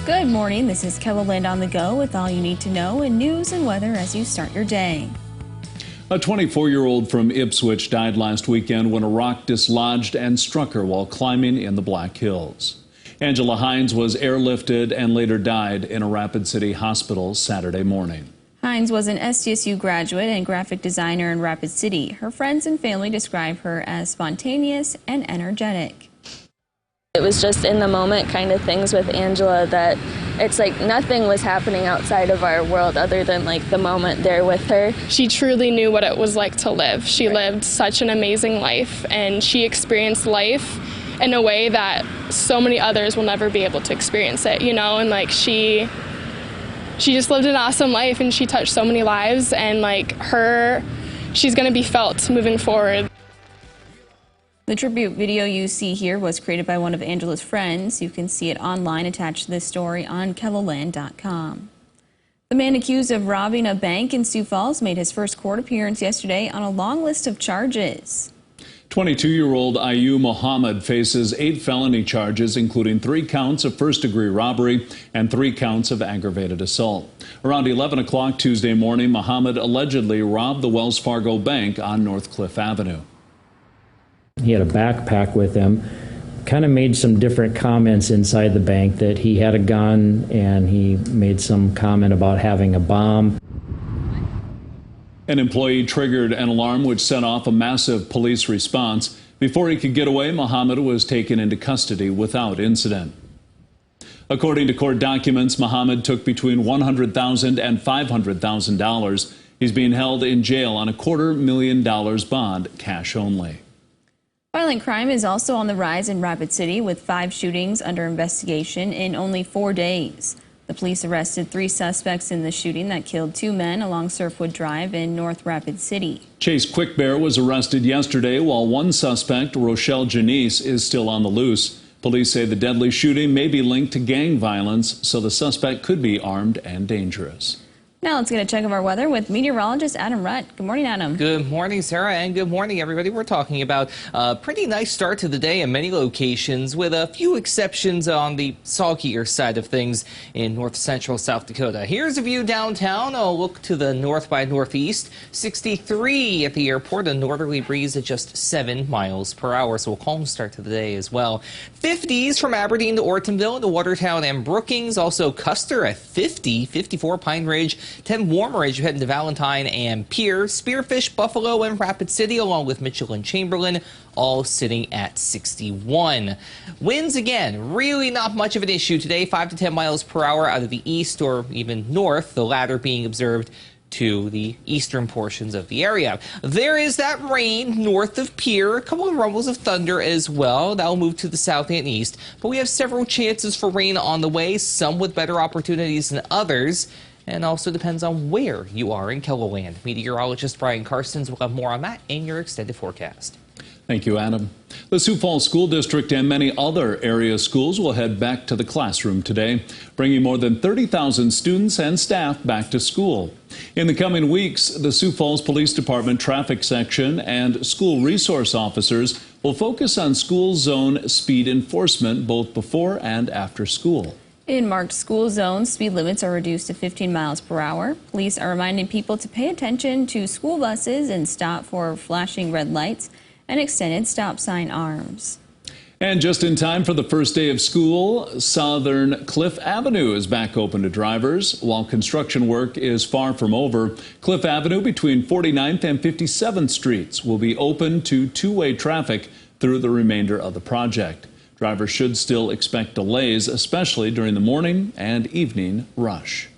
Good morning. This is KELOLAND on the go with all you need to know in news and weather as you start your day. A 24-year-old from Ipswich died last weekend when a rock dislodged and struck her while climbing in the Black Hills. Angela Hines was airlifted and later died in a Rapid City hospital Saturday morning. Hines was an SDSU graduate and graphic designer in Rapid City. Her friends and family describe her as spontaneous and energetic. It was just in the moment kind of things with Angela that it's like nothing was happening outside of our world other than like the moment there with her. She truly knew what it was like to live. She lived such an amazing life, and she experienced life in a way that so many others will never be able to experience it, you know, and like she just lived an awesome life, and she touched so many lives, and like she's going to be felt moving forward. The tribute video you see here was created by one of Angela's friends. You can see it online attached to this story on KELOLAND.com. The man accused of robbing a bank in Sioux Falls made his first court appearance yesterday on a long list of charges. 22-year-old Sioux Mohammed faces 8 felony charges, including 3 counts of first-degree robbery and 3 counts of aggravated assault. Around 11 o'clock Tuesday morning, Mohammed allegedly robbed the Wells Fargo Bank on North Cliff Avenue. He had a backpack with him, kind of made some different comments inside the bank that he had a gun, and he made some comment about having a bomb. An employee triggered an alarm which set off a massive police response. Before he could get away, Mohammed was taken into custody without incident. According to court documents, Mohammed took between $100,000 and $500,000. He's being held in jail on a $250,000 bond, cash only. Violent crime is also on the rise in Rapid City, with 5 shootings under investigation in only 4 days. The police arrested 3 suspects in the shooting that killed 2 men along Surfwood Drive in North Rapid City. Chase Quickbear was arrested yesterday, while one suspect, Rochelle Janice, is still on the loose. Police say the deadly shooting may be linked to gang violence, so the suspect could be armed and dangerous. Now let's get a check of our weather with meteorologist Adam Rutt. Good morning, Adam. Good morning, Sarah, and good morning, everybody. We're talking about a pretty nice start to the day in many locations, with a few exceptions on the soggier side of things in north central South Dakota. Here's a view downtown. A look to the north by northeast. 63 at the airport, a northerly breeze at just 7 miles per hour, so a calm start to the day as well. 50s from Aberdeen to Ortonville to Watertown and Brookings. Also Custer at 50, 54 Pine Ridge. 10 warmer as you head into Valentine and Pierre, Spearfish, Buffalo, and Rapid City, along with Mitchell and Chamberlain, all sitting at 61. Winds, again, really not much of an issue today, 5 to 10 miles per hour out of the east or even north, the latter being observed to the eastern portions of the area. There is that rain north of Pierre, a couple of rumbles of thunder as well. That will move to the south and east, but we have several chances for rain on the way, some with better opportunities than others. And also depends on where you are in KELOLAND. Meteorologist Brian Karstens will have more on that in your extended forecast. Thank you, Adam. The Sioux Falls School District and many other area schools will head back to the classroom today, bringing more than 30,000 students and staff back to school. In the coming weeks, the Sioux Falls Police Department traffic section and school resource officers will focus on school zone speed enforcement both before and after school. In marked school zones, speed limits are reduced to 15 miles per hour. Police are reminding people to pay attention to school buses and stop for flashing red lights and extended stop sign arms. And just in time for the first day of school, Southern Cliff Avenue is back open to drivers. While construction work is far from over, Cliff Avenue between 49th and 57th Streets will be open to two-way traffic through the remainder of the project. Drivers should still expect delays, especially during the morning and evening rush.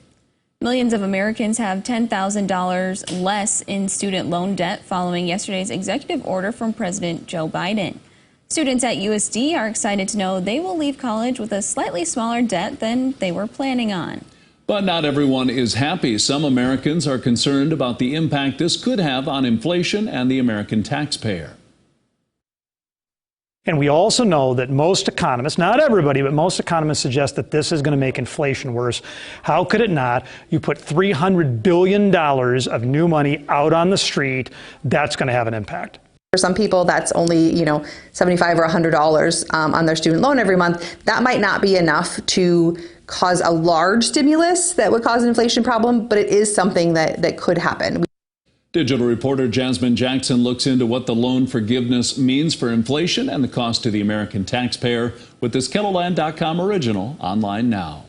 Millions of Americans have $10,000 less in student loan debt following yesterday's executive order from President Joe Biden. Students at USD are excited to know they will leave college with a slightly smaller debt than they were planning on. But not everyone is happy. Some Americans are concerned about the impact this could have on inflation and the American taxpayer. And we also know that most economists, not everybody, but most economists suggest that this is going to make inflation worse. How could it not? You put $300 billion of new money out on the street, that's going to have an impact. For some people, that's only, $75 or $100 on their student loan every month. That might not be enough to cause a large stimulus that would cause an inflation problem, but it is something that could happen. Digital reporter Jasmine Jackson looks into what the loan forgiveness means for inflation and the cost to the American taxpayer with this KELOLAND.com original online now.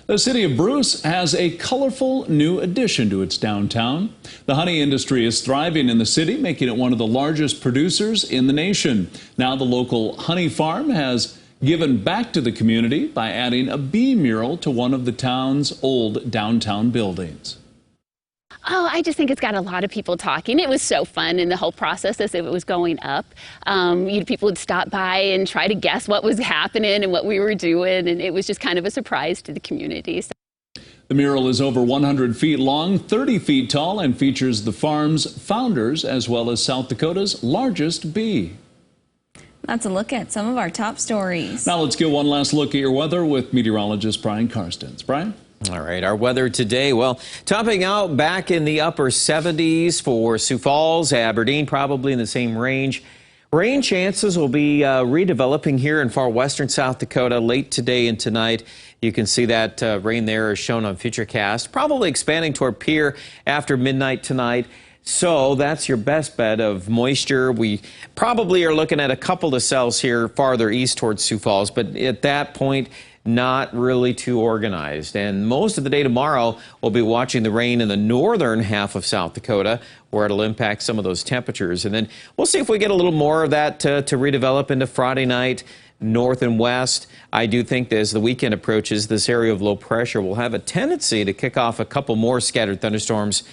The city of Bruce has a colorful new addition to its downtown. The honey industry is thriving in the city, making it one of the largest producers in the nation. Now the local honey farm has given back to the community by adding a bee mural to one of the town's old downtown buildings. Oh, I just think it's got a lot of people talking. It was so fun in the whole process as it was going up. People would stop by and try to guess what was happening and what we were doing, and it was just kind of a surprise to the community. The mural is over 100 feet long, 30 feet tall, and features the farm's founders as well as South Dakota's largest bee. That's a look at some of our top stories. Now let's get one last look at your weather with meteorologist Brian Karstens. Brian? All right, our weather today, well, topping out back in the upper 70s for Sioux Falls, Aberdeen, probably in the same range. Rain chances will be redeveloping here in far western South Dakota late today and tonight. You can see that rain there is shown on Futurecast, probably expanding toward Pierre after midnight tonight. So that's your best bet of moisture. We probably are looking at a couple of cells here farther east towards Sioux Falls, but at that point, not really too organized. And most of the day tomorrow, we'll be watching the rain in the northern half of South Dakota, where it'll impact some of those temperatures. And then we'll see if we get a little more of that to redevelop into Friday night, north and west. I do think that as the weekend approaches, this area of low pressure will have a tendency to kick off a couple more scattered thunderstorms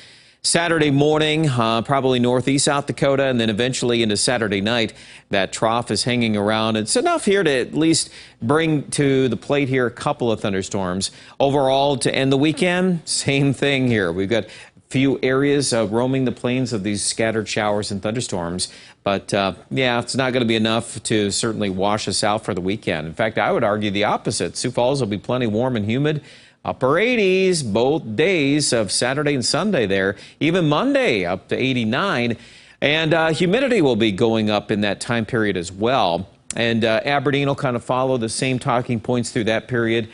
Saturday morning, probably northeast South Dakota, and then eventually into Saturday night. That trough is hanging around. It's enough here to at least bring to the plate here a couple of thunderstorms. Overall, to end the weekend, same thing here. We've got a few areas roaming the plains of these scattered showers and thunderstorms. But, yeah, it's not going to be enough to certainly wash us out for the weekend. In fact, I would argue the opposite. Sioux Falls will be plenty warm and humid. Upper 80s both days of Saturday and Sunday there. Even Monday up to 89. And humidity will be going up in that time period as well. And Aberdeen will kind of follow the same talking points through that period.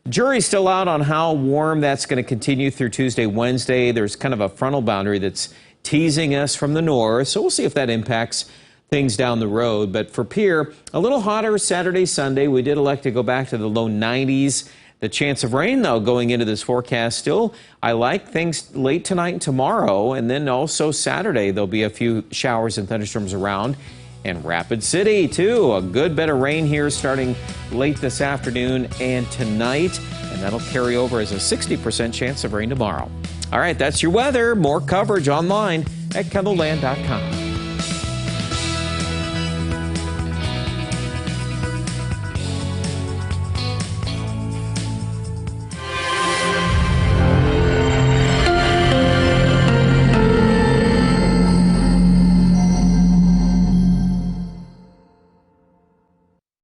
Jury's still out on how warm that's going to continue through Tuesday, Wednesday. There's kind of a frontal boundary that's teasing us from the north. So we'll see if that impacts things down the road. But for Pierre, a little hotter Saturday, Sunday. We did elect to go back to the low 90s. The chance of rain, though, going into this forecast still, I like things late tonight and tomorrow, and then also Saturday, there'll be a few showers and thunderstorms around. And Rapid City, too, a good bit of rain here starting late this afternoon and tonight, and that'll carry over as a 60% chance of rain tomorrow. All right, that's your weather. More coverage online at KELOLAND.com.